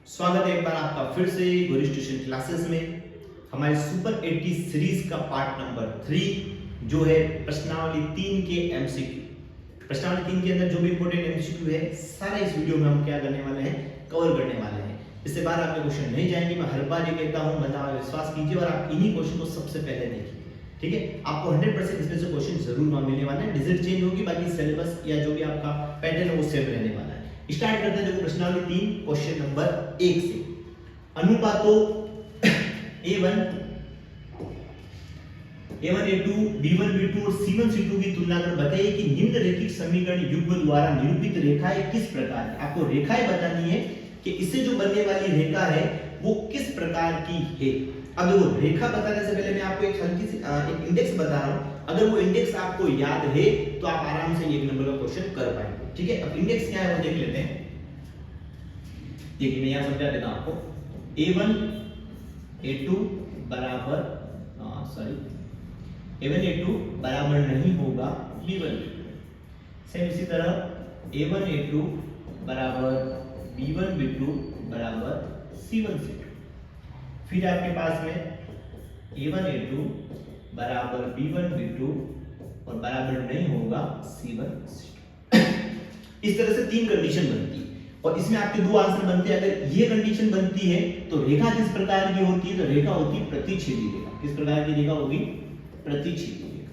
स्वागत है एक बार आपका फिर से गुरुज ट्यूशन क्लासेस में हमारे सुपर 80 सीरीज का पार्ट नंबर 3 जो है प्रश्नावली 3 के एमसीक्यू। प्रश्नावली 3 के अंदर जो भी इंपॉर्टेंट एमसीक्यू है सारा इस वीडियो में हम क्या करने वाले हैं, कवर करने वाले हैं। इससे बाहर आपके क्वेश्चन नहीं जाएंगे, मैं हर बार ये कहता हूं, मतलब विश्वास कीजिए और आप इन्हीं क्वेश्चन को सबसे पहले देखिए। ठीक है, आपको 100% इसमें से क्वेश्चन जरूर वहां मिलने वाले हैं। डिजिट चेंज होगी, बाकी सिलेबस या जो भी आपका पैटर्न है वो सेम रहने वाला है। स्टार्ट करते हैं देखो प्रश्नावली 3 क्वेश्चन नंबर 1 से। अनुपातों A1 A2 B1 B2 और C1 C2 की तुलना कर बताइए कि निम्नलिखित समीकरण युग्म द्वारा निरूपित रेखाएं किस प्रकार है। आपको रेखाएं बतानी है कि इससे जो बनने वाली रेखा है वो किस प्रकार की है। अब देखो, रेखा बताने से पहले मैं आपको एक हल्की सी एक इंडेक्स बता रहा हूं। अगर वो इंडेक्स आपको याद है तो आप आराम से एक नंबर का क्वेश्चन कर पाएंगे। ठीक है, अब इंडेक्स क्या है वो देख लेते हैं। देखिए मैं यहां समझा देता हूं आपको। A1 A2 बराबर A1 A2 बराबर नहीं होगा B1 B2। सेम इसी तरह A1 A2 बराबर B1 B2 बराबर C1 C2। फिर आपके पास में A1 A2 बराबर B1 B2 और बराबर नहीं होगा C1 C2। इस तरह से तीन कंडीशन बनती है और इसमें आपके दो आंसर बनते हैं। अगर ये कंडीशन बनती है तो रेखा किस प्रकार की होती है, तो रेखा होती है प्रतिच्छेदी रेखा। किस प्रकार की रेखा होगी, प्रतिच्छेदी रेखा।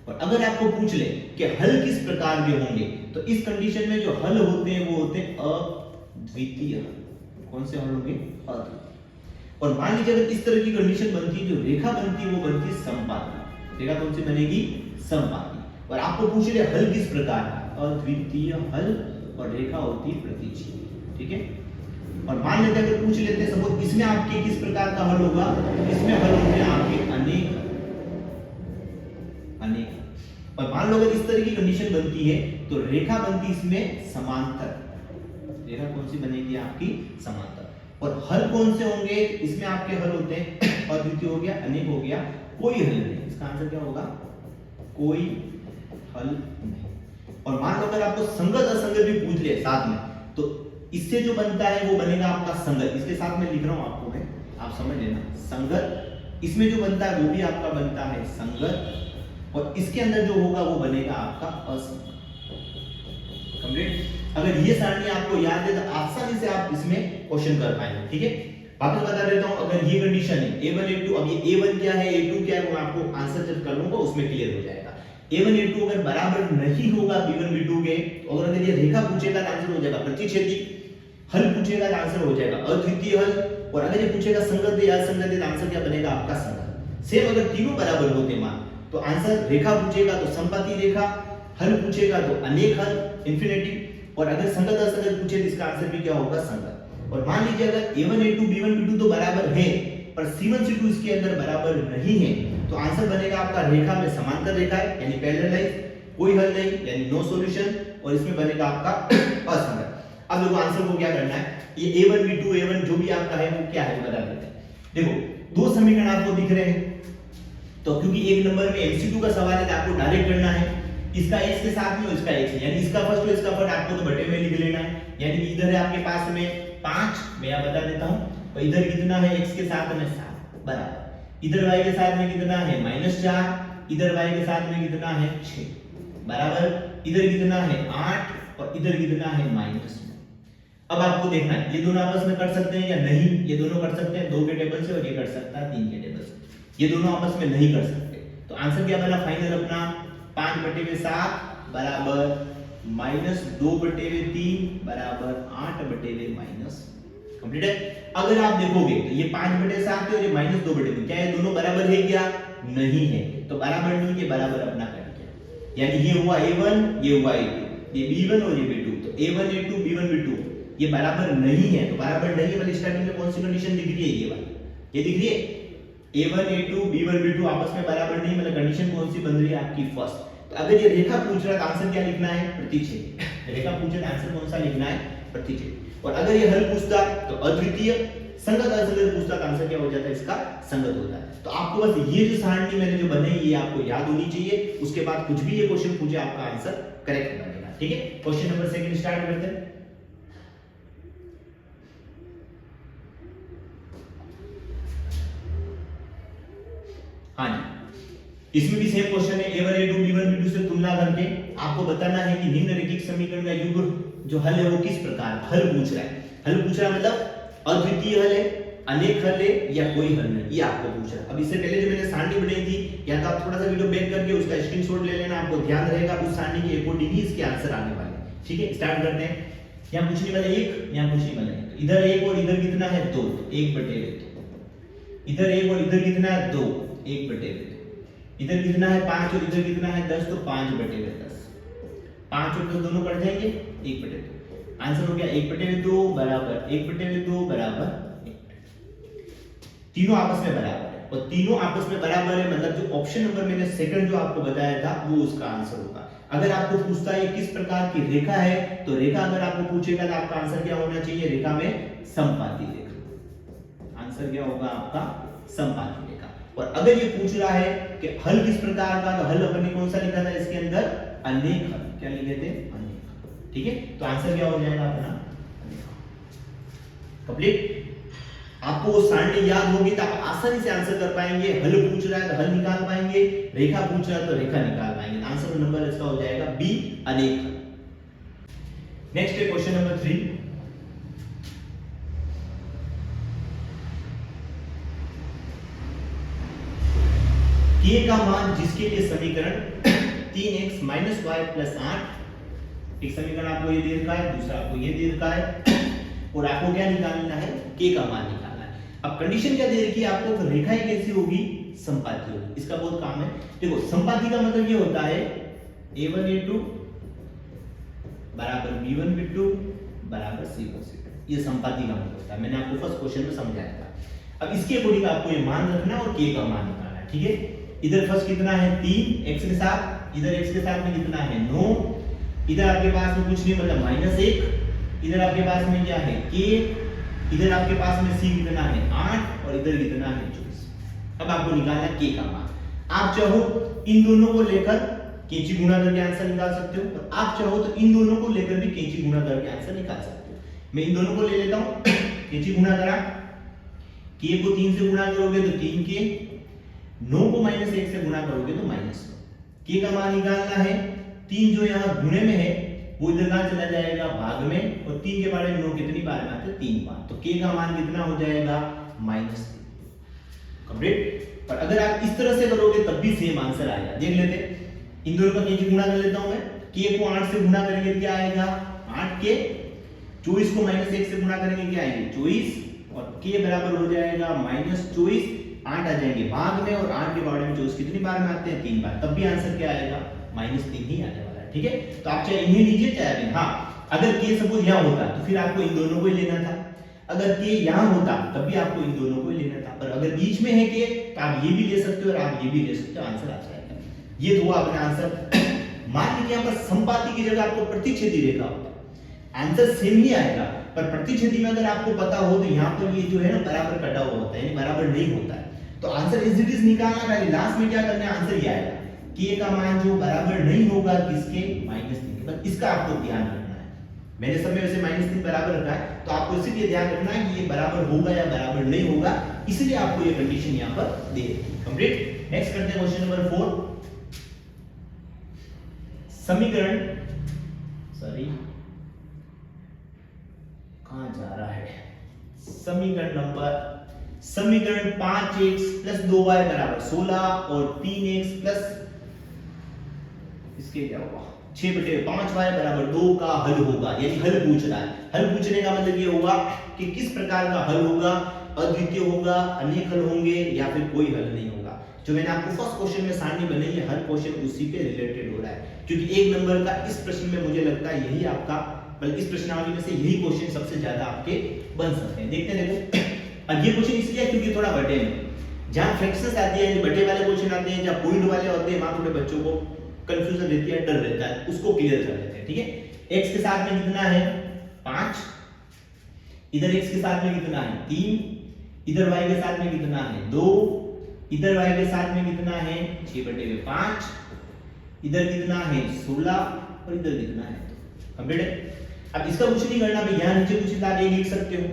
और अगर आपको पूछ ले कि हल किस प्रकार के होंगे, तो इस कंडीशन में जो हल होते हैं वो होते हैं अद्वितीय हल। कौन से हल होंगे, अद्वितीय। और मान लीजिए अगर इस तरह की कंडीशन बनती है, जो रेखा बनती है वो बनती है समपाती। रेखा कौन सी बनेगी, समपाती। और आपको पूछ ले हल किस प्रकार का, अद्वितीय हल और रेखा होती है प्रतिच्छेदी। ठीक है, और मान लेते हैं अगर पूछ लेते हैं सपोज इसमें आपके किस प्रकार का हल होगा, इसमें हल होते हैं आपके अनेक। और मान लो अगर इस तरह की कंडीशन बनती है तो रेखा बनती इसमें समांतर। रेखा कौन सी बनेगी आपकी, समांतर। और हल कौन से होंगे, इसमें आपके हल होते हैं अद्वितीय हो गया, अनेक हो गया, कोई हल नहीं। इसका आंसर क्या होगा, कोई हल नहीं। और मान लो अगर आपको संगत असंगत भी पूछ ले साथ में, तो इससे जो बनता है वो बनेगा आपका संगत। इसके साथ में लिख रहा हूं आपको मैं, आप समझ लेना। संगत, इसमें जो बनता है वो भी आपका बनता है संगत, और इसके अंदर जो होगा वो बनेगा आपका असंगत। कंप्लीट। अगर ये सारणी आपको याद है तो आसानी से आप इसमें क्वेश्चन कर पाएंगे। ठीक है, वापस बता देता हूं। अगर ये कंडीशन है A1 A2, अब ये A1 क्या है A2 क्या है वो आपको आंसर जब कर लूंगा उसमें क्लियर हो जाएगा। A1 A2 अगर बराबर नहीं होगा B1 B2 के, और अगर ये रेखा पूछेगा तो आंसर हो जाएगा प्रतिच्छेदी। हल पूछेगा तो आंसर हो जाएगा अद्वितीय हल। और अगर ये पूछेगा संगत या असंगत तो आंसर क्या बनेगा आपका संगत। सेम अगर तीनों बराबर होते मान तो आंसर, रेखा पूछेगा तो समपाती रेखा, हल पूछेगा तो अनेक हल इंफिनिटी, और अगर संगत असंगत पूछे तो इसका आंसर भी क्या होगा, संगत। और मान लीजिए अगर A1 A2 B1 B2 तो बराबर है पर C1 C2 इसके अंदर बराबर नहीं है, तो आंसर बनेगा आपका रेखा में समांतर रेखा है यानी पैरेललाइज, कोई हल नहीं यानी नो सॉल्यूशन, और इसमें बनेगा आपका असंगत। अब देखो आंसर को क्या करना है, ये A1 B2 A1 जो भी आपका है वो क्या है बता देते हैं। देखो दो समीकरण आपको दिख रहे हैं, तो क्योंकि एक नंबर में MCQ का सवाल है तो आपको डायरेक्ट करना है। इसका x के साथ में और इसका x है, यानी इसका फर्स्ट और इसका फर्स्ट आपको तो बटे में लिख लेना है। यानी कि इधर है आपके पास में 5, मैं यहां बता देता हूं, और इधर कितना है x के साथ में 7 बराबर। इधर y के साथ में कितना है -4, इधर y के साथ में कितना है 6 बराबर। इधर कितना है 8 और इधर कितना है -9। अब आपको देखना है ये दोनों आपस में कर सकते हैं या नहीं। ये दोनों कर सकते हैं 2 के टेबल से, और ये कर सकता है 3 के टेबल से। ये दोनों आपस में नहीं कर सकते, तो आंसर क्या बना फाइनल अपना, 5/7 बराबर -2/3 बराबर 8/-। कंप्लीट है। अगर आप देखोगे तो ये 5/7 है और ये -2/3, क्या ये दोनों बराबर है क्या, नहीं है, तो बराबर नहीं, ये बराबर अपना कट गया। यानी ये हुआ A1, ये हुआ A2, ये B1 और ये B2, तो A1 A2 B1 B2 ये बराबर नहीं है। तो बराबर नहीं है वाली स्टार्टिंग में कौन सी कंडीशन दिख रही है, ये वाली, ये दिख रही है A1 A2 B1 B2 आपस में बराबर नहीं, मतलब कंडीशन कौन सी बन रही है आपकी फर्स्ट। तो अगर ये रेखा पूछ रहा है तो आंसर क्या लिखना है, प्रतिच्छेदी। रेखा पूछ रहा है आंसर कौन सा लिखना है, प्रतिच्छेदी। और अगर ये हल पूछता तो अद्वितीय, संगत असंगत पूछता तो आंसर क्या हो जाता है, इसका संगत होता है। तो आपको बस ये जो सारणी मैंने जो बनाई ये आपको याद होनी चाहिए। उसके बाद कुछ भी ये क्वेश्चन पूछे आपका आंसर करेक्ट बनेगा। ठीक है, क्वेश्चन नंबर 2 स्टार्ट करते हैं। हाँ जी, इसमें भी सेम क्वेश्चन है, a1 a2 b1 b2 से तुलना करके आपको बताना है कि निम्नलिखित समीकरण का युग्म जो हल है वो किस प्रकार, हल पूछ रहा है। हल पूछ रहा है मतलब अद्वितीय हल है, अनेक हल है या कोई हल नहीं, ये आपको पूछ रहा है। अब इससे पहले जो मैंने सारणी बनाई थी, या तो आप थोड़ा सा वीडियो बैक करके उसका स्क्रीनशॉट ले लेना, आपको ध्यान रहेगा उस सारणी के अकॉर्डिंग ही इसके आंसर आने वाले हैं। ठीक है, स्टार्ट करते हैं। यहाँ पूछने वाला 1, यहाँ पूछने वाला 1, इधर 1 और इधर कितना है 2, 1/2, इधर 1 और इधर कितना है 2, 1/2, इधर कितना है 5 और इधर कितना है 10, तो 5/10, 5 और 10 दोनों कट जाएंगे, 1/2। आंसर हो गया 1/2 बराबर 1/2 बराबर 1। तीनों आपस में बराबर है, और तीनों आपस में बराबर है मतलब जो ऑप्शन नंबर मैंने सेकंड जो आपको बताया था वो उसका आंसर होगा। अगर आपको पूछता है किस प्रकार की रेखा है, तो रेखा अगर आपको पूछेगा तो आपका आंसर क्या होना चाहिए, रेखा में समपाती रेखा। आंसर क्या होगा आपका, समपाती रेखा। और अगर ये पूछ रहा है कि हल किस प्रकार का, तो हल अपन ने कौन सा लिखा था इसके अंदर, अनेक हल। क्या लिखे थे, अनेक हल। ठीक है, तो आंसर क्या हो जाएगा अपना, कंप्लीट। आपको वो सारणी याद होगी तो आप आसानी से आंसर कर पाएंगे। हल पूछ रहा है तो हल निकाल पाएंगे, रेखा पूछ रहा है तो रेखा निकाल पाएंगे। आंसर नंबर इसका हो जाएगा बी, अनेक हल। नेक्स्ट है क्वेश्चन नंबर 3। k का मान जिसके लिए समीकरण 3x - y + 8, एक समीकरण आपको ये दे रखा है, दूसरा आपको ये दे रखा है, और आपको क्या निकालना है, k का मान निकालना है। अब कंडीशन क्या दे रखी है आपको, तो रेखाएं कैसी होगी, संपाती होगी। इसका बहुत काम है। देखो संपाती का मतलब ये होता है a1 a2 बराबर b1 b2 बराबर c1 c2, ये संपाती का मतलब होता है। मैंने आपको फर्स्ट क्वेश्चन में समझाया था। अब इसके अकॉर्डिंग आपको ये मान रखना और k का मान निकालना है। ठीक है, इधर फर्स्ट कितना है 3 x के साथ, इधर x के साथ में कितना है 9, इधर आपके पास में कुछ नहीं मतलब -1, इधर आपके पास में क्या है k, इधर आपके पास में c कितना है 8 और इधर कितना है 24। अब आपको निकालना है k का मान। आप चाहो इन दोनों को लेकर कैंची गुणा करके आंसर निकाल सकते हो, और आप चाहो तो इन दोनों को लेकर भी कैंची गुणा करके आंसर निकाल सकते हो। मैं इन दोनों को ले लेता हूं, कैंची गुणा करा, k को 3 से गुणा करोगे तो 3k, 9 को -1 से गुणा करोगे तो -9। k का मान निकालना है, 3 जो यहाँ गुणे में है वो इधर कहां चला जाएगा, भाग में, और 3 के बारे में 9 कितनी बार में आते हैं, 3 बार, तो k का मान कितना हो जाएगा -3। कंप्लीट। पर अगर आप इस तरह से करोगे तब भी सेम आंसर आएगा। देख लेते हैं, इन दोनों का कैंची गुणा कर लेता हूं मैं। k को 8 से गुणा करेंगे क्या आएगा 8k, 24 को -1 से गुणा करेंगे क्या आएंगे 24, और k बराबर हो जाएगा -24, 8 आ जाएंगे भाग में, और 8 के बारे में 24 कितनी बार में आते हैं 3 बार, तब भी आंसर क्या आएगा -3 ही आने वाला है। ठीक है, तो आप चाहे इन्हें लीजिए चाहे इन्हें। हाँ, अगर k सपोज यहाँ होता तो फिर आपको इन दोनों को ही लेना था, अगर k यहाँ होता तब भी आपको इन दोनों को ही लेना था, पर अगर बीच में है k तो आप ये भी ले सकते हो और आप ये भी ले सकते हो, आंसर आ जाएगा। ये तो हुआ अपना आंसर। मान लीजिए यहाँ पर संपाती की जगह आपको प्रतिच्छेदी रेखा होता, आंसर सेम ही आएगा, पर प्रतिच्छेदी में अगर आपको पता हो तो यहाँ पर ये जो है ना बराबर कटा हुआ होता है, बराबर नहीं होता है, तो आंसर इज इट इज निकालना पहले, लास्ट में क्या करना है, आंसर ये आएगा k का मान जो बराबर नहीं होगा किसके, -3 के। बस इसका आपको ध्यान रखना है। मैंने सब में वैसे -3 बराबर रखा है, तो आपको इसीलिए ध्यान रखना है कि ये बराबर होगा या बराबर नहीं होगा, इसलिए आपको ये कंडीशन यहाँ पर दे रखी है। कंप्लीट। नेक्स्ट करते हैं क्वेश्चन नंबर 4। समीकरण कहां जा रहा है, समीकरण 5x + 2y बराबर 16 और 3x प्लस इसके क्या होगा 6/5y बराबर 2 का हल होगा। यानी हल पूछ रहा है। हल पूछने का मतलब ये होगा कि किस प्रकार का हल होगा, अद्वितीय होगा, अनेक हल होंगे या फिर कोई हल नहीं होगा। जो मैंने आपको फर्स्ट क्वेश्चन में सारणी बनाई है, हर क्वेश्चन उसी पे रिलेटेड हो रहा है, क्योंकि 1 नंबर का इस प्रश्न में मुझे लगता है यही आपका, बल्कि इस प्रश्नावली में से यही क्वेश्चन सबसे ज्यादा आपके बन सकते हैं। देखते हैं, देखो अब ये क्वेश्चन इसलिए क्योंकि थोड़ा बटे में, जहां फ्रैक्शंस आती है, बटे वाले क्वेश्चन आते हैं, जहां पॉइंट वाले होते हैं, वहां थोड़े बच्चों को कंफ्यूजन रहती है, डर रहता है, उसको क्लियर कर लेते हैं। ठीक है, x के साथ में कितना है 5, इधर x के साथ में कितना है 3, इधर y के साथ में कितना है 2, इधर y के साथ में कितना है 6/5, इधर कितना है 16 और इधर कितना है 2। कंप्लीट है। अब इसका कुछ नहीं करना भाई, यहां नीचे कुछ आप ये लिख सकते हो,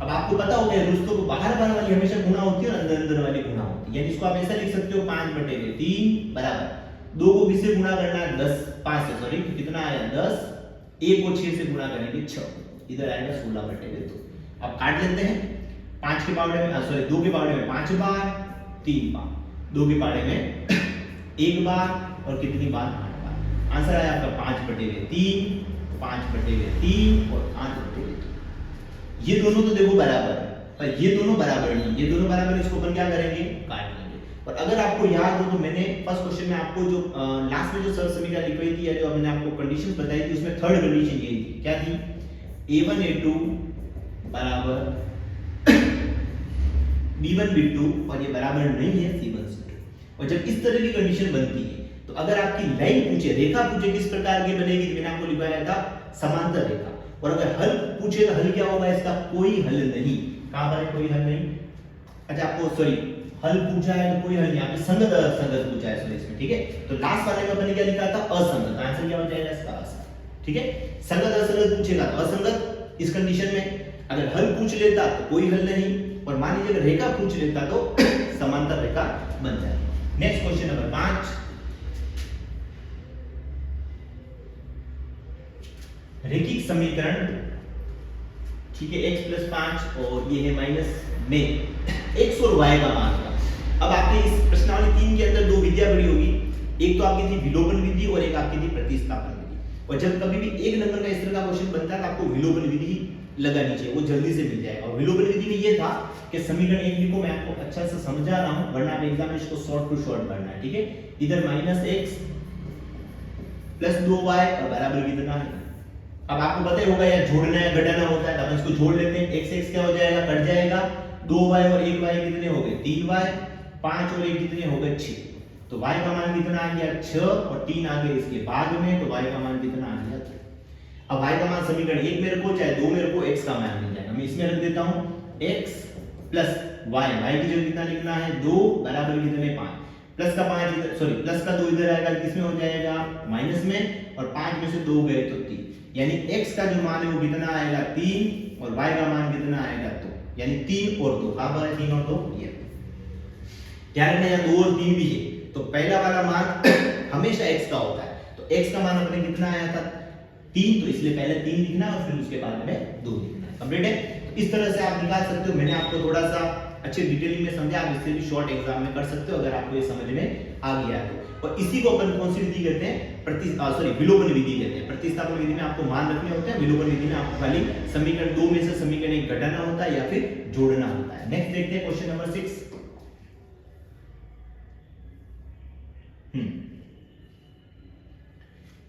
अब आपको पता होगा दोस्तों को बाहर बाहर वाली हमेशा गुणा होती है और अंदर अंदर वाली गुणा होती है, यानी इसको आप ऐसा लिख सकते हो 5/3 बराबर 2 को किससे गुणा करना है 10 5 से, सॉरी कितना आया 10, 1 को 6 से गुणा करेंगे 6, इधर आएगा 16/2। अब काट लेते हैं 5 के पावड़े में, सॉरी 2 के पावड़े में 5 बार 3 बार, 2 के पावड़े में 1 बार और कितनी बार 8 बार। आंसर आया आपका 5/3 5/3 और 8/3। ये दोनों तो देखो बराबर है, पर ये दोनों बराबर नहीं, ये दोनों बराबर, इसको अपन क्या करेंगे काट लेंगे। और अगर आपको याद हो तो मैंने फर्स्ट क्वेश्चन में आपको जो लास्ट में जो सरल समीकरण लिखवाई थी या जो मैंने आपको कंडीशंस बताई थी उसमें थर्ड कंडीशन यही थी, क्या थी a1 a2 बराबर b1 b2 और ये बराबर नहीं है c1 c2। और जब इस तरह की कंडीशन बनती है तो अगर आपकी लाइन पूछे, रेखा पूछे किस प्रकार की बनेगी, मैंने आपको लिखवाया था समांतर रेखा। और अगर हल पूछे तो हल क्या होगा, इसका कोई हल नहीं। कहां पर है कोई हल नहीं, अच्छा आपको सॉरी हल पूछा है तो कोई हल नहीं, यहाँ पे संगत असंगत पूछा है, सॉरी इसमें ठीक है। तो लास्ट वाले में मैंने क्या लिखा था असंगत, आंसर क्या हो जाएगा इसका असंगत, ठीक है। संगत असंगत पूछेगा तो असंगत इस कंडीशन में, अगर हल पूछ लेता तो कोई हल नहीं, और मान लीजिए अगर रेखा पूछ लेता तो समांतर रेखा बन जाएगी। नेक्स्ट क्वेश्चन नंबर 5, रेखिक समीकरण, ठीक है x + 5 और ये है माइनस में x और y का मान का। अब आपने इस प्रश्नावली 3 के अंदर दो विधियां पढ़ी होगी, एक तो आपकी थी विलोपन विधि और एक आपकी थी प्रतिस्थापन विधि। और जब कभी भी एक नंबर का इस तरह का क्वेश्चन बनता है तो आपको विलोपन विधि लगानी चाहिए, वो जल्दी से मिल जाएगा। और विलोपन विधि में ये था कि समीकरण एक लिखो, मैं आपको अच्छा से समझा रहा हूं वरना आप एग्जाम में इसको शॉर्ट टू शॉर्ट पढ़ना है, ठीक है। इधर -x + 2y और बराबर कितना है। अब आपको पता ही होगा यार जोड़ना है घटाना होता है, तो अपन इसको जोड़ लेते हैं। x x क्या हो जाएगा, कट जाएगा, 2y और 1y कितने हो गए 3y, 5 और 1 कितने हो गए 6। तो y का मान कितना आ गया 6 और 3 आ गए इसके बाद में, तो y का मान कितना आ गया 3। अब y का मान समीकरण 1 में रखो चाहे 2 में रखो, x का मान मिल जाएगा। मैं इसमें रख देता हूं x + y, y की जगह कितना लिखना है 2 बराबर कितने 5, प्लस का 5 इधर, सॉरी प्लस का 2 इधर आएगा, किसमें हो जाएगा माइनस में, और 5 में से 2 गए तो 3, यानी x का जो मान है वो कितना आएगा 3 और y का मान कितना आएगा 2, यानी 3 और 2, कहां पर है 3 और 2 ये। क्या रखना है 2 और 3 भी है, तो पहला वाला मान हमेशा x का होता है, तो x का मान अपने कितना आया था 3, तो इसलिए पहले 3 लिखना है और फिर उसके बाद में 2 लिखना है। कंप्लीट है। तो इस तरह से आप निकाल सकते हो, मैंने आपको थोड़ा सा अच्छे डिटेलिंग में समझा, आप इससे भी शॉर्ट एग्जाम में कर सकते हो अगर आपको ये समझ में आ गया तो। और इसी को अपन कौन सी विधि कहते हैं, विलोपन विधि कहते हैं। प्रतिस्थापन विधि में आपको मान रखने होते हैं, विलोपन विधि में आपको खाली समीकरण 2 में से समीकरण 1 घटाना होता है या फिर जोड़ना होता है। नेक्स्ट देखते हैं क्वेश्चन नंबर 6।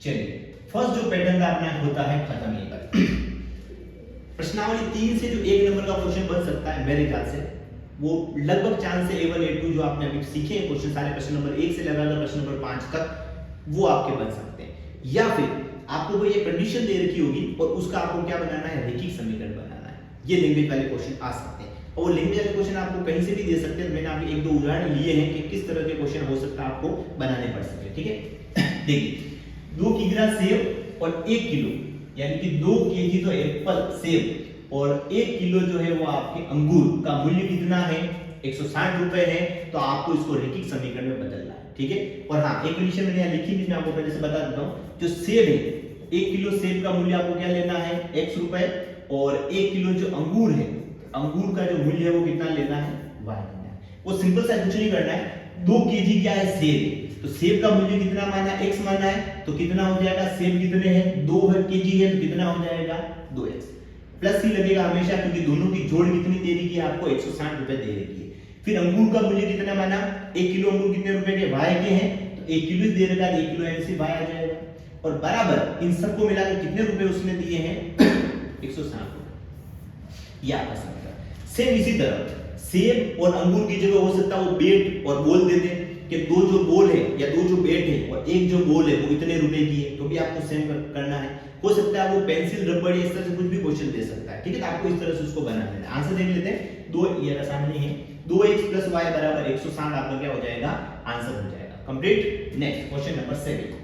चलिए फर्स्ट जो पैटर्न का अपना होता है खत्म ये कर। प्रश्नावली 3 से जो एक नंबर का क्वेश्चन बन सकता है मेरे ख्याल से वो लगभग चांस है A1 A2 जो आपने अभी सीखे हैं क्वेश्चन सारे, प्रश्न नंबर 1 से लगाकर प्रश्न नंबर 5 तक वो आपके बन सकते हैं। या फिर आपको कोई ये कंडीशन दे रखी होगी और उसका आपको क्या बनाना है रेखिक समीकरण बनाना है, ये लैंग्वेज वाले क्वेश्चन आ सकते हैं। और वो लैंग्वेज वाले क्वेश्चन आपको कहीं से भी दे सकते हैं। मैंने आपके एक दो उदाहरण लिए हैं कि किस तरह के क्वेश्चन हो सकता है आपको बनाने पड़ सकते हैं, ठीक है। देखिए 2 किग्रा सेब और 1 किलो यानी कि 2 केजी तो एप्पल सेब और 1 किलो जो है वो आपके अंगूर का मूल्य कितना है 160 रुपए है, तो आपको इसको रेखिक समीकरण में बदलना है, ठीक है। और हाँ एक कंडीशन मैंने यहाँ लिखी मैं आपको पहले से बता देता हूँ, जो सेब है 1 किलो सेब का मूल्य आपको क्या लेना है x रुपए, और 1 किलो जो अंगूर है अंगूर का जो मूल्य है वो कितना लेना है y लेना है। वो सिंपल सा कुछ नहीं करना है, 2 केजी क्या है सेब, तो सेब का मूल्य कितना माना है x माना है, तो कितना हो जाएगा सेब कितने हैं 2 केजी है, तो कितना हो जाएगा 2x, प्लस ही लगेगा हमेशा क्योंकि दोनों की जोड़ कितनी दे रही है आपको 160 रुपए दे रही है। फिर अंगूर का मूल्य कितना माना 1 किलो अंगूर कितने रुपए के y के हैं, तो 1 किलो दे रखा है 1 किलो यानी y आ जाएगा, और बराबर इन सबको मिलाकर कितने रुपए उसने दिए हैं 160 रुपए, ये आपका समीकरण। सेम इसी तरह सेब और अंगूर की जगह हो सकता है वो बेट और बोल दे दे कि 2 जो बोल है या 2 जो बेट है और 1 जो बोल है वो इतने रुपए की है, तो भी आपको सेम करना है। हो सकता है वो पेंसिल रबड़ इस तरह से कुछ भी क्वेश्चन दे सकता है, ठीक है। तो आपको इस तरह से उसको बनाना है। आंसर देख लेते हैं, 2 ये आसान नहीं है, 2x + y बराबर 160 आपका क्या हो जाएगा आंसर हो जाएगा कंप्लीट। Next question number 7।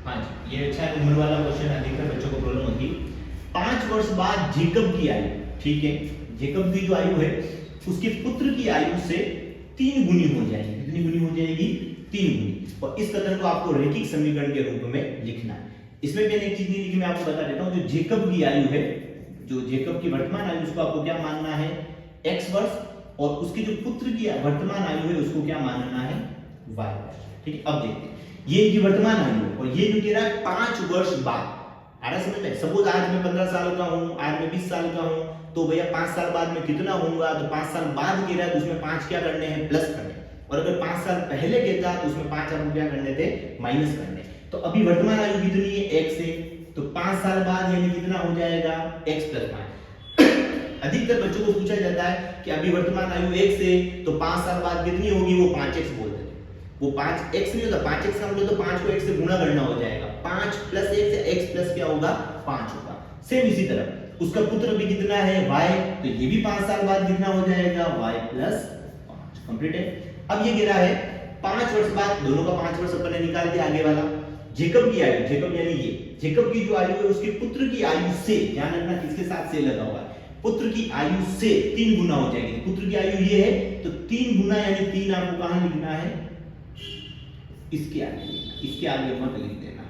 हाँ जी ये अच्छा उम्र वाला क्वेश्चन अधिकतर बच्चों को प्रॉब्लम होती है। 5 वर्ष बाद जेकब की आयु, ठीक है, जेकब की जो आयु है उसके पुत्र की आयु से 3 गुनी हो जाएगी। कितनी गुनी हो जाएगी? 3 गुनी। और इस कथन को आपको रैखिक समीकरण के रूप में लिखना है। इसमें मैंने एक चीज नहीं लिखी, मैं आपको बता देता हूं। जो जेकब की आयु है, जो जेकब की वर्तमान आयु, उसको आपको क्या मानना है? x वर्ष, और उसके जो पुत्र की वर्तमान आयु है उसको क्या मानना है? y वर्ष। ठीक है, अब देखते हैं। ये इनकी वर्तमान आयु है और ये जो कह रहा है 5 वर्ष बाद। आ रहा समझ में? सपोज आज मैं 15 साल का हूं, आज मैं 20 साल का हूं, तो भैया 5 साल बाद में कितना होऊंगा? तो 5 साल बाद कह रहा है तो उसमें 5 क्या करने हैं? प्लस करने। और अगर 5 साल पहले कहता तो उसमें 5 आपको क्या करने थे? माइनस करने। तो अभी वर्तमान आयु कितनी है? x है, तो 5 साल बाद यानी कितना हो जाएगा? x + 5। अधिकतर बच्चों को पूछा जाता है कि अभी वर्तमान आयु x है तो 5 साल बाद कितनी होगी? वो 5x बोलते हैं। वो 5x नहीं होता, 5x का मतलब तो 5 को x से गुणा करना हो जाएगा। 5 + x से x प्लस क्या होगा? 5 होगा। सेम इसी तरह उसका पुत्र भी कितना है? y, तो ये भी 5 साल बाद कितना हो जाएगा? y + 5। कंप्लीट है। अब ये कह रहा है 5 वर्ष बाद, दोनों का 5 वर्ष अपन ने निकाल दिया। आगे वाला जेकब की आयु, जेकब यानी ये जेकब की जो आयु है उसके पुत्र की आयु से, ध्यान रखना किसके साथ से लगा हुआ है, पुत्र की आयु से 3 गुना हो जाएगी। पुत्र की आयु ये है तो 3 गुना यानी 3 आपको कहां लिखना है? इसके आगे लिखना, इसके आगे मत लिख देना,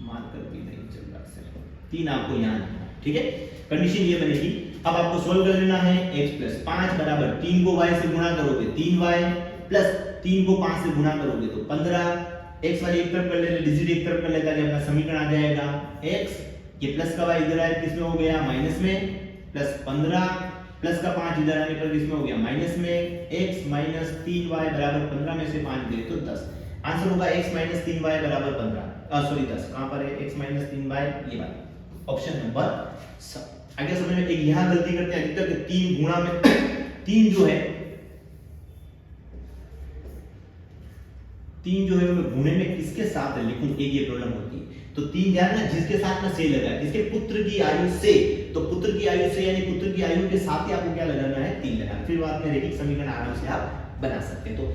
मार्कर भी नहीं चल रहा है। 3 आपको यहां लिखना, ठीक है। कंडीशन ये बनेगी। अब आपको सोल्व कर लेना है। x + 5 बराबर 3 को y से गुणा करोगे 3y प्लस 3 को 5 से गुणा करोगे तो 15। x वाली एक तरफ कर लेते, डिजिट एक तरफ कर लेता है, अपना समीकरण आ जाएगा x, ये प्लस का y इधर आया किसमें हो गया? माइनस में, प्लस 15 प्लस का 5 इधर आने पर किसमें हो गया? माइनस में। x - 3y बराबर 15 में से 5 गए तो 10। आंसर होगा x - 3y बराबर 15, सॉरी 10। कहां पर है x - 3y? ये वाला ऑप्शन नंबर स। आगे समझ में? एक यहां गलती करते हैं अधिकतर 3 गुणा में 3 जो है 3 जो है वो गुणे में किसके साथ लिखूं, एक ये प्रॉब्लम होती है। तो 3 ध्यान ना, जिसके साथ में से लगा है, किसके? पुत्र की आयु से। तो पुत्र की आयु से यानी पुत्र की आयु के साथ ही आपको क्या लगाना है? 3 लगाना। फिर बाद में रैखिक समीकरण आराम से आप बना सकते हैं। तो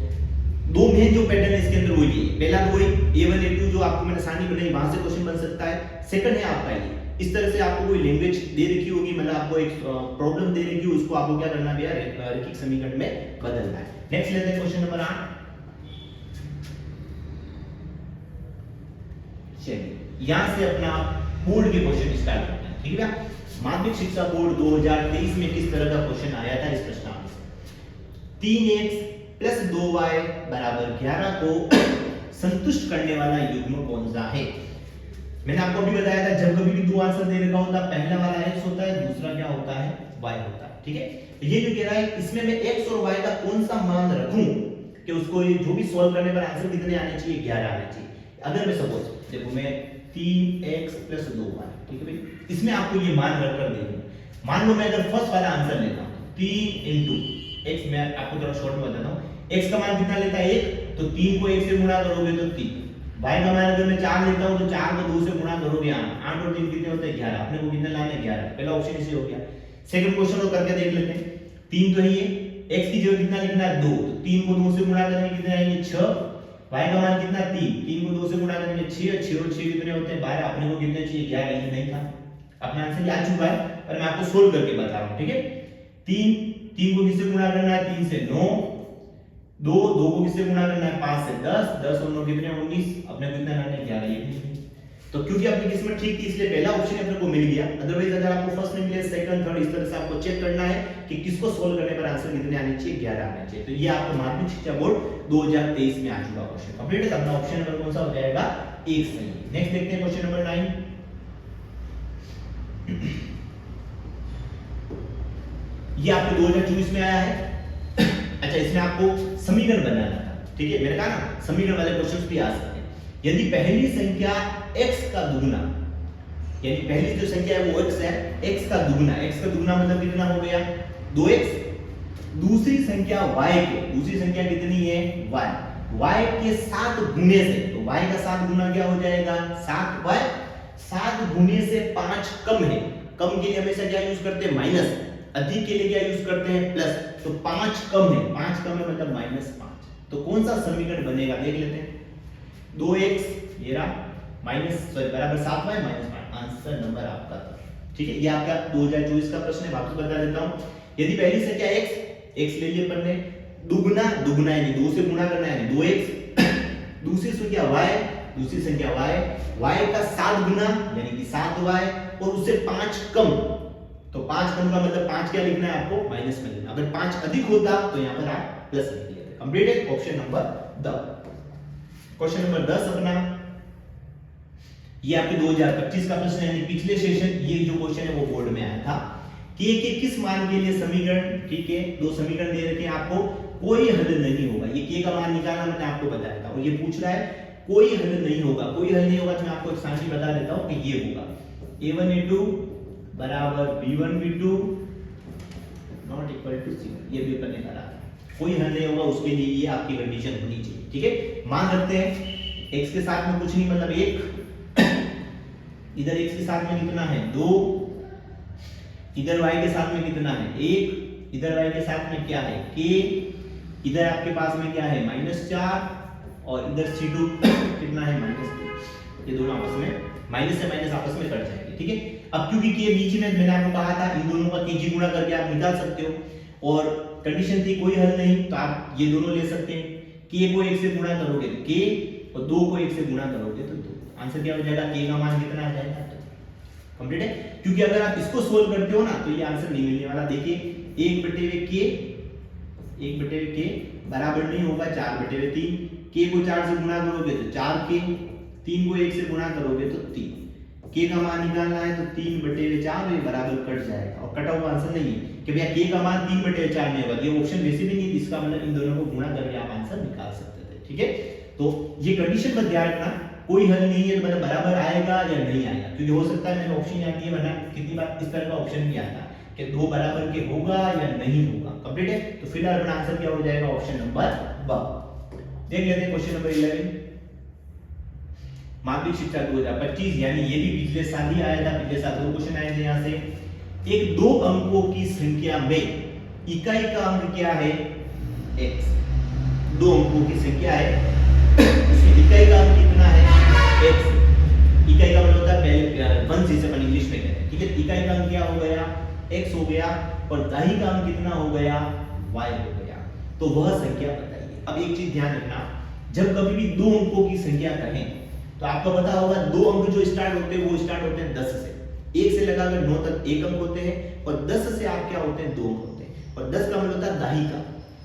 दो मेन जो पैटर्न है इसके अंदर वो ये, पहला तो वही a1 a2 जो आपको मैंने सारणी बनाई वहां से क्वेश्चन बन सकता है। सेकंड है आपका ये, इस तरह से आपको कोई लैंग्वेज दे रखी होगी, मतलब आपको एक प्रॉब्लम दे रखी है, उसको आपको क्या करना है? रैखिक समीकरण में बदलना है। नेक्स्ट लेते हैं क्वेश्चन नंबर 8। चलिए यहां से अपना बोर्ड के क्वेश्चन स्टार्ट करते हैं, ठीक है भैया। माध्यमिक शिक्षा बोर्ड 2023 में किस तरह का क्वेश्चन आया था इस प्रश्नावली से? 3x + 2y बराबर 11 को संतुष्ट करने वाला युग्म कौन सा है? मैंने आपको अभी बताया था जब कभी भी दो आंसर दे रखा होता है, पहला वाला x होता है, दूसरा क्या होता है? y होता है, ठीक है। तो ये जो कह रहा है इसमें मैं x और y का कौन सा मान रखूं कि उसको ये जो भी सॉल्व करने पर आंसर कितने आने चाहिए? 11 आने चाहिए। अगर मैं सपोज देखो मैं 3x + 2y, ठीक है भाई, इसमें आपको ये मान रखकर दे दूं। मान लो मैं अगर फर्स्ट वाला आंसर लेता हूं 3 * x, मैं आपको थोड़ा शॉर्ट में बताता हूं। x का मान कितना लेता है? 1, तो 3 को 1 से गुणा करोगे तो 3। y का मान अगर मैं 4 लेता हूं तो 4 को 2 से गुणा करोगे 8, 8 और 3 कितने होते हैं? 11। अपने को कितने लाने हैं? 11। पहला ऑप्शन इसी हो गया। सेकंड क्वेश्चन को करके देख लेते हैं। 3 तो है ये, x की जगह कितना लिखना है? 2, तो 3 को 2 से गुणा करेंगे कितने आएंगे? 6। y का मान कितना? 3, 3 को 2 से गुणा करेंगे 6, 6 और 6 कितने होते हैं? 12। अपने को कितने चाहिए? 11। ये नहीं था, अपना आंसर आ चुका है, पर मैं आपको सोल्व करके बता रहा हूं, ठीक है। 3 को किससे गुणा करना है? 3 से 9, 2 को किससे गुणा करना है? 5 से 10, 10 और 9 कितने? 19। अपने को कितना लाना है? 11। ये भी तो क्योंकि आपकी किस्मत ठीक थी इसलिए पहला ऑप्शन अपने को मिल गया। अदरवाइज अगर आपको फर्स्ट नहीं मिले, सेकंड, थर्ड, इस तरह से आपको चेक करना है कि किसको सोल्व करने पर आंसर कितने आने चाहिए? 11 आने चाहिए। तो ये आपका माध्यमिक शिक्षा बोर्ड 2023 में आ चुका क्वेश्चन। कंप्लीट है। अपना ऑप्शन नंबर कौन सा हो जाएगा? 1 सही। नेक्स्ट देखते हैं क्वेश्चन नंबर 9। ये आपके 2024 में आया है। अच्छा, इसमें आपको समीकरण बनाना था, ठीक है। मैंने कहा ना समीकरण वाले क्वेश्चंस भी आ सकते हैं। यदि पहली संख्या x का दुगुना, यानी पहली जो संख्या है वो x है, x का दुगुना, x का दुगुना मतलब कितना हो गया? 2x। दूसरी संख्या y के, दूसरी संख्या कितनी है? y, y के 7 गुने से, तो y का 7 गुना क्या हो जाएगा? 7y। 7 गुने से 5 कम है। कम के लिए हमेशा क्या यूज करते हैं? माइनस। अधिक के लिए क्या यूज करते हैं? प्लस। तो 5 कम है, 5 कम है मतलब -5। तो कौन सा समीकरण बनेगा देख लेते हैं। 2x ये रहा बराबर 7y माइनस 5, आंसर नंबर आपका था। ठीक है, ये आपका 2024 का प्रश्न है, वापस बता देता हूं। यदि पहली संख्या x ले लिया अपन ने, दुगुना यानी 2 से गुणा करना है, 2x, दूसरी संख्या y का 7 गुना यानी कि 7y, और उससे 5 कम, तो 5 कम का मतलब 5 क्या लिखना है आपको, माइनस में लिखना। अगर 5 अधिक होता तो यहां पर आप प्लस लिख लेते। कंप्लीट है ऑप्शन नंबर 10। क्वेश्चन नंबर 10 अपना, ये आपके 2025 का प्रश्न है, पिछले सेशन ये जो क्वेश्चन है वो बोर्ड में आया था। k के किस मान के लिए समीकरण, ठीक है, दो समीकरण दे रखे हैं आपको, कोई हल नहीं होगा। ये k का मान निकालना मैंने आपको बताया था, और ये पूछ रहा है कोई हल नहीं होगा। कोई हल नहीं होगा तो मैं आपको एक सारणी बता देता हूं कि ये होगा a1 a2 बराबर b1 b2 not equal to c1। ये भी अपन ने करा था, कोई हल नहीं होगा, उसके लिए ये आपकी कंडीशन होनी चाहिए। ठीक है, मान रखते हैं x के साथ में कुछ नहीं, मतलब 1, इधर x के साथ में कितना है 2, इधर y के साथ में कितना है 1, इधर y के साथ में क्या है k, इधर आपके पास में क्या है -4, और इधर c2 कितना है -2। ये दोनों आपस में माइनस से माइनस आपस में कट जाएंगे। ठीक है, अब क्योंकि k बीच में, मैंने आपको कहा था इन दोनों का kg गुणा करके आप निकाल सकते हो, और कंडीशन थी कोई हल नहीं, तो आप ये दोनों ले सकते हैं। k को 1 से गुणा करोगे तो k, और 2 को 1 से गुणा करोगे तो 2। आंसर क्या हो जाएगा, k का मान कितना आ जाएगा, कंप्लीट है। क्योंकि अगर आप इसको सोल्व करते हो ना तो ये आंसर नहीं मिलने वाला। देखिए 1/k बराबर नहीं होगा 4/3, k को 4 से गुणा करोगे तो 4k, 3 को 1 से गुणा करोगे तो 3, k का मान निकालना है तो 3/4, ये बराबर कट जाएगा, और कटा हुआ आंसर नहीं है कि भैया k का मान 3/4 नहीं होगा। ये ऑप्शन वैसे भी नहीं, इसका मतलब इन दोनों को गुणा करके आप आंसर निकाल सकते थे। ठीक है, तो ये कंडीशन पर ध्यान रखना, कोई हल नहीं है तो मतलब बराबर आएगा या नहीं आएगा, क्योंकि हो सकता है मैंने ऑप्शन यहाँ दिए, वरना कितनी बार इस तरह का ऑप्शन भी आता है कि दो बराबर के होगा या नहीं होगा। कंप्लीट है, तो फिलहाल अपना आंसर क्या हो जाएगा, ऑप्शन नंबर ब। देख लेते हैं क्वेश्चन नंबर 11, माध्यमिक शिक्षा 2025, यानी ये भी पिछले साल ही आया था। पिछले साल दो क्वेश्चन आए थे यहाँ से। एक 2 अंकों की संख्या में इकाई का अंक क्या है, x। 2 अंकों की संख्या है, इसकी इकाई का अंक कितना है, x। इकाई का मतलब होता है पहले 1 जिसे अपन इंग्लिश में कहते हैं। ठीक है, इकाई का अंक क्या हो गया, x हो गया, और दाई का अंक कितना हो गया, y हो गया। तो वह संख्या बताइए। अब एक चीज ध्यान रखना, जब कभी भी 2 अंकों की संख्या कहें तो आपको पता होगा 2 अंक जो स्टार्ट होते हैं वो स्टार्ट होते हैं 10 से। 1 से लगाकर 9 तक 1 अंक होते हैं, और 10 से आप क्या होते हैं 2 अंक होते हैं। और 10 का मतलब होता है दाही का,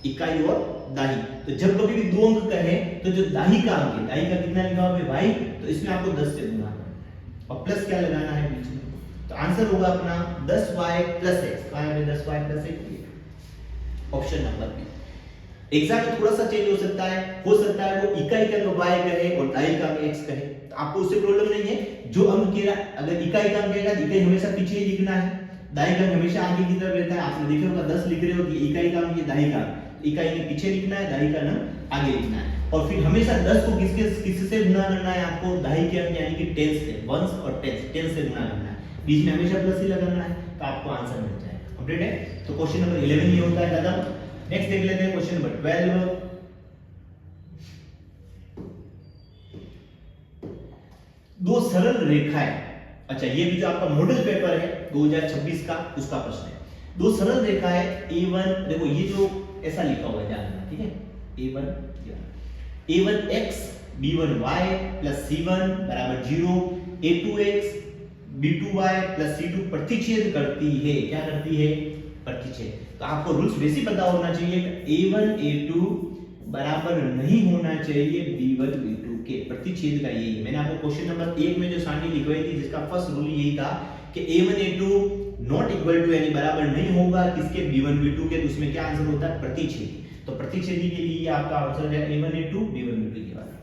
इकाई और दाही। तो जब कभी भी 2 अंक कहें तो जो दाही का अंक है, दाही का कितना लिखा हुआ है y, तो इसमें आपको 10 से गुणा करना है और प्लस क्या लगाना है बीच में। तो आंसर होगा अपना 10y + x। कहां है 10y + x, option number B. Exact थोड़ा सा चेंज हो सकता है वो इकाई का अंक y कहे और दाई का अंक x कहे, तो आपको उससे प्रॉब्लम नहीं है। जो अंक कह रहा, अगर इकाई का अंक कहेगा, इकाई हमेशा पीछे ही लिखना है, दाई का अंक हमेशा आगे की तरफ रहता है। आपने देखा होगा 10 लिख रहे हो कि इकाई का अंक ये दाई का, इकाई के पीछे लिखना है, दाई का अंक आगे लिखना है। और फिर हमेशा 10 को किससे गुणा करना है, आपको दाई के अंक यानी कि 10 से, 1 और 10 से गुणा करना है, बीच में हमेशा प्लस ही लगाना है, तो आपको आंसर मिल जाएगा। कंप्लीट है, तो क्वेश्चन नंबर 11 ये होता है खत्म। नेक्स्ट देख लेते हैं क्वेश्चन नंबर 12। दो सरल रेखाएं, अच्छा ये भी जो आपका मॉडल पेपर है 2026 का, उसका प्रश्न है। दो सरल रेखाएं a1, देखो ये जो ऐसा लिखा हुआ है ध्यान रखना, ठीक है, a1x b1y + c1 = 0, a2x b2y + c2 प्रतिच्छेद करती है। क्या करती है, प्रतिच्छेद। तो आपको रूल्स वैसे पता होना चाहिए कि a1 a2 बराबर नहीं होना चाहिए b1 b2 के। प्रतिच्छेद का यही, मैंने आपको क्वेश्चन नंबर 1 में जो सारणी लिखवाई थी जिसका फर्स्ट रूल यही था कि a1 a2 not equal to यानी बराबर नहीं होगा किसके, b1 b2 के। तो उसमें क्या आंसर होता है, प्रतिच्छेदी। तो प्रतिच्छेदी के लिए आपका आंसर है a1 a2 b1 b2 के वाला।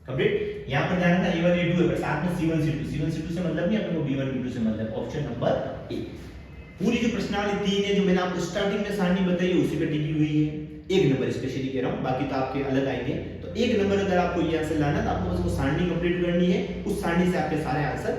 कंप्लीट। यहां पर ध्यान रखना a1 a2 है पर साथ में c1 c2 से मतलब नहीं, अपने को b1 b2 से मतलब। Option number A. पूरी जो प्रश्नावली 3 है जो मैंने आपको स्टार्टिंग में सारणी बताई है उसी पे टिकी हुई है। 1 नंबर स्पेशली कह रहा हूं, बाकी तो आपके अलग आएंगे। तो 1 नंबर अगर आपको ये आंसर लाना है तो आपको बस वो सारणी कंप्लीट करनी है, उस सारणी से आपके सारे आंसर